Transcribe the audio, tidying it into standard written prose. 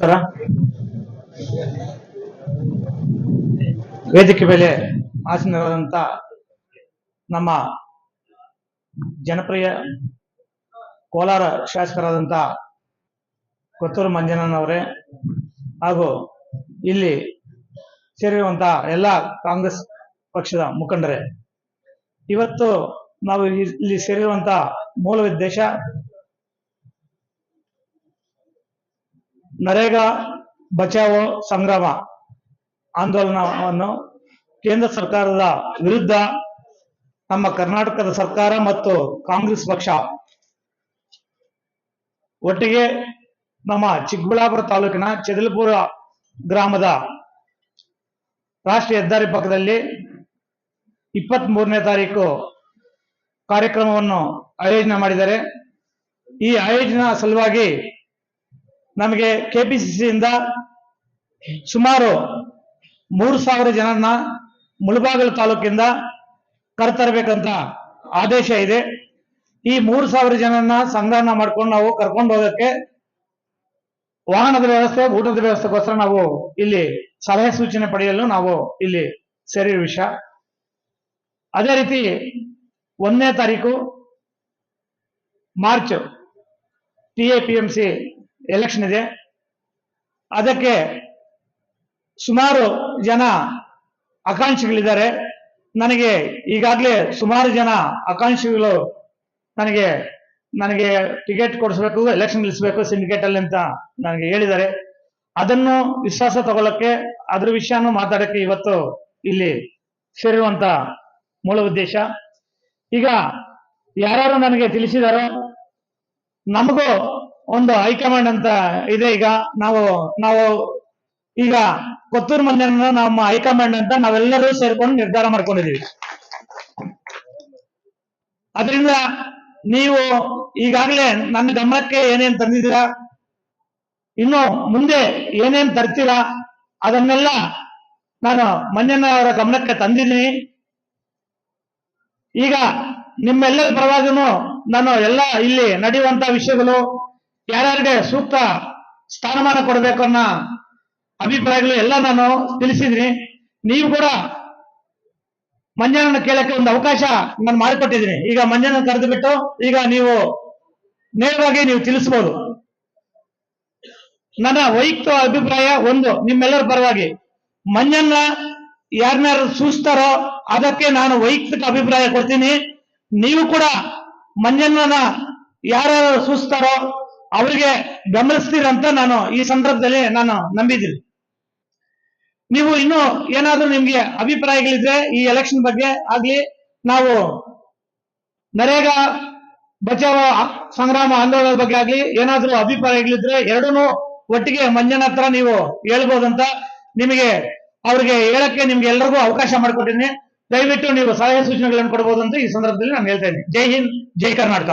ನಮಸ್ಕಾರ. ವೇದಿಕೆ ಮೇಲೆ ಆಸೀನರಾದಂಥ ನಮ್ಮ ಜನಪ್ರಿಯ ಕೋಲಾರ ಶಾಸಕರಾದಂಥ ಕೊತ್ತೂರು ಮಂಜಣ್ಣನವರೇ ಹಾಗೂ ಇಲ್ಲಿ ಸೇರಿರುವಂಥ ಎಲ್ಲ ಕಾಂಗ್ರೆಸ್ ಪಕ್ಷದ ಮುಖಂಡರೇ, ಇವತ್ತು ನಾವು ಇಲ್ಲಿ ಸೇರಿರುವಂಥ ಮೂಲ ಉದ್ದೇಶ ನರೇಗಾ ಬಚಾವೋ ಸಂಗ್ರಾಮ ಆಂದೋಲನವನ್ನು ಕೇಂದ್ರ ಸರ್ಕಾರದ ವಿರುದ್ಧ ನಮ್ಮ ಕರ್ನಾಟಕದ ಸರ್ಕಾರ ಮತ್ತು ಕಾಂಗ್ರೆಸ್ ಪಕ್ಷ ಒಟ್ಟಿಗೆ ನಮ್ಮ ಚಿಕ್ಕಬಳ್ಳಾಪುರ ತಾಲೂಕಿನ ಚೆದಲಪುರ ಗ್ರಾಮದ ರಾಷ್ಟ್ರೀಯ ಹೆದ್ದಾರಿ ಪಕ್ಕದಲ್ಲಿ 23ನೇ ತಾರೀಕು ಕಾರ್ಯಕ್ರಮವನ್ನು ಆಯೋಜನೆ ಮಾಡಿದ್ದಾರೆ. ಈ ಆಯೋಜನಾ ಸಲುವಾಗಿ ನಮಗೆ ಕೆಪಿಸಿಸಿಯಿಂದ ಸುಮಾರು 3,000 ಜನರನ್ನ ಮುಳಬಾಗಿಲು ತಾಲೂಕಿಂದ ಕರೆತರಬೇಕಂತ ಆದೇಶ ಇದೆ. ಈ 3,000 ಜನರನ್ನ ಸಂಗ್ರಹಣ ಮಾಡ್ಕೊಂಡು ನಾವು ಕರ್ಕೊಂಡು ಹೋಗಕ್ಕೆ ವಾಹನದ ವ್ಯವಸ್ಥೆ, ಊಟದ ವ್ಯವಸ್ಥೆಗೋಸ್ಕರ ನಾವು ಇಲ್ಲಿ ಸಲಹೆ ಸೂಚನೆ ಪಡೆಯಲು ನಾವು ಇಲ್ಲಿ ಸೇರಿರುವ ವಿಷಯ. ಅದೇ ರೀತಿ 1ನೇ ತಾರೀಕು ಮಾರ್ಚ್ TAPMC ಎಲೆಕ್ಷನ್ ಇದೆ. ಅದಕ್ಕೆ ಸುಮಾರು ಜನ ಆಕಾಂಕ್ಷಿಗಳಿದ್ದಾರೆ. ನನಗೆ ಈಗಾಗಲೇ ಸುಮಾರು ಜನ ಆಕಾಂಕ್ಷಿಗಳು ನನಗೆ ಟಿಕೆಟ್ ಕೊಡಿಸ್ಬೇಕು, ಎಲೆಕ್ಷನ್ ನಿಲ್ಲಿಸಬೇಕು ಸಿಂಡಿಕೇಟ್ ಅಲ್ಲಿ ಅಂತ ನನಗೆ ಹೇಳಿದ್ದಾರೆ. ಅದನ್ನು ವಿಶ್ವಾಸ ತಗೊಳ್ಳಕ್ಕೆ, ಅದ್ರ ವಿಷಯನೂ ಮಾತಾಡಕ್ಕೆ ಇವತ್ತು ಇಲ್ಲಿ ಸೇರಿರುವಂತ ಮೂಲ ಉದ್ದೇಶ. ಈಗ ಯಾರ್ಯಾರು ನನಗೆ ತಿಳಿಸಿದಾರೋ, ನಮಗೂ ಒಂದು ಹೈಕಮಾಂಡ್ ಅಂತ ಇದೆ. ಈಗ ನಾವು ಈಗ ಕೊತ್ತೂರು ಮಂಜಣ್ಣ ನಮ್ಮ ಹೈಕಮಾಂಡ್ ಅಂತ ನಾವೆಲ್ಲರೂ ಸೇರ್ಕೊಂಡು ನಿರ್ಧಾರ ಮಾಡ್ಕೊಂಡಿದೀವಿ. ಅದರಿಂದ ನೀವು ಈಗಾಗಲೇ ನನ್ನ ಗಮನಕ್ಕೆ ಏನೇನ್ ತಂದಿದ್ದೀರಾ, ಇನ್ನು ಮುಂದೆ ಏನೇನ್ ತರ್ತೀರಾ ಅದನ್ನೆಲ್ಲ ನಾನು ಮಂಜಣ್ಣ ಅವರ ಗಮನಕ್ಕೆ ತಂದಿದ್ದೀನಿ. ಈಗ ನಿಮ್ಮೆಲ್ಲರ ಪರವಾಗಿನೂ ನಾನು ಎಲ್ಲ ಇಲ್ಲಿ ನಡೆಯುವಂತ ವಿಷಯಗಳು, ಯಾರ್ಯಾರಿಗೆ ಸೂಕ್ತ ಸ್ಥಾನಮಾನ ಕೊಡಬೇಕು ಅನ್ನೋ ಅಭಿಪ್ರಾಯಗಳು ಎಲ್ಲ ನಾನು ತಿಳಿಸಿದ್ದೀನಿ. ನೀವು ಕೂಡ ಮಂಜಣ್ಣನ ಕೇಳಕ್ಕೆ ಒಂದು ಅವಕಾಶ ನಾನು ಮಾಡಿಕೊಟ್ಟಿದ್ದೀನಿ. ಈಗ ಮಂಜಣ್ಣ ಕರೆದು ಬಿಟ್ಟು ಈಗ ನೀವು ನೇರವಾಗಿ ನೀವು ತಿಳಿಸ್ಬೋದು. ನನ್ನ ವೈಯಕ್ತಿಕ ಅಭಿಪ್ರಾಯ ಒಂದು, ನಿಮ್ಮೆಲ್ಲರ ಪರವಾಗಿ ಮಂಜಣ್ಣ ಯಾರನ್ನಾರು ಸೂಚಿಸ್ತಾರೋ ಅದಕ್ಕೆ ನಾನು ವೈಯಕ್ತಿಕ ಅಭಿಪ್ರಾಯ ಕೊಡ್ತೀನಿ. ನೀವು ಕೂಡ ಮಂಜಣ್ಣನ ಯಾರ್ಯಾರು ಸೂಚಿಸ್ತಾರೋ ಅವರಿಗೆ ಬೆಂಬಲಿಸ್ತೀರಂತ ನಾನು ಈ ಸಂದರ್ಭದಲ್ಲಿ ನಾನು ನಂಬಿದ್ದೀನಿ. ನೀವು ಇನ್ನು ಏನಾದ್ರೂ ನಿಮ್ಗೆ ಅಭಿಪ್ರಾಯಗಳಿದ್ರೆ ಈ ಎಲೆಕ್ಷನ್ ಬಗ್ಗೆ ಆಗ್ಲಿ, ನಾವು ನರೇಗಾ ಬಚಾವೋ ಸಂಗ್ರಾಮ ಆಂದೋಲನದ ಬಗ್ಗೆ ಆಗ್ಲಿ ಏನಾದ್ರೂ ಅಭಿಪ್ರಾಯಗಳಿದ್ರೆ ಎರಡನ್ನೂ ಒಟ್ಟಿಗೆ ಮಂಜಣ್ಣ ಹತ್ರ ನೀವು ಹೇಳ್ಬೋದಂತ ನಿಮಗೆ ಅವ್ರಿಗೆ ಹೇಳಕ್ಕೆ ನಿಮ್ಗೆ ಎಲ್ಲರಿಗೂ ಅವಕಾಶ ಮಾಡಿಕೊಟ್ಟಿದ್ದೀನಿ. ದಯವಿಟ್ಟು ನೀವು ಸಲಹೆ ಸೂಚನೆಗಳನ್ನು ಕೊಡಬಹುದು ಅಂತ ಈ ಸಂದರ್ಭದಲ್ಲಿ ನಾನು ಹೇಳ್ತಾ ಇದ್ದೀನಿ. ಜೈ ಹಿಂದ್, ಜೈ ಕರ್ನಾಟಕ.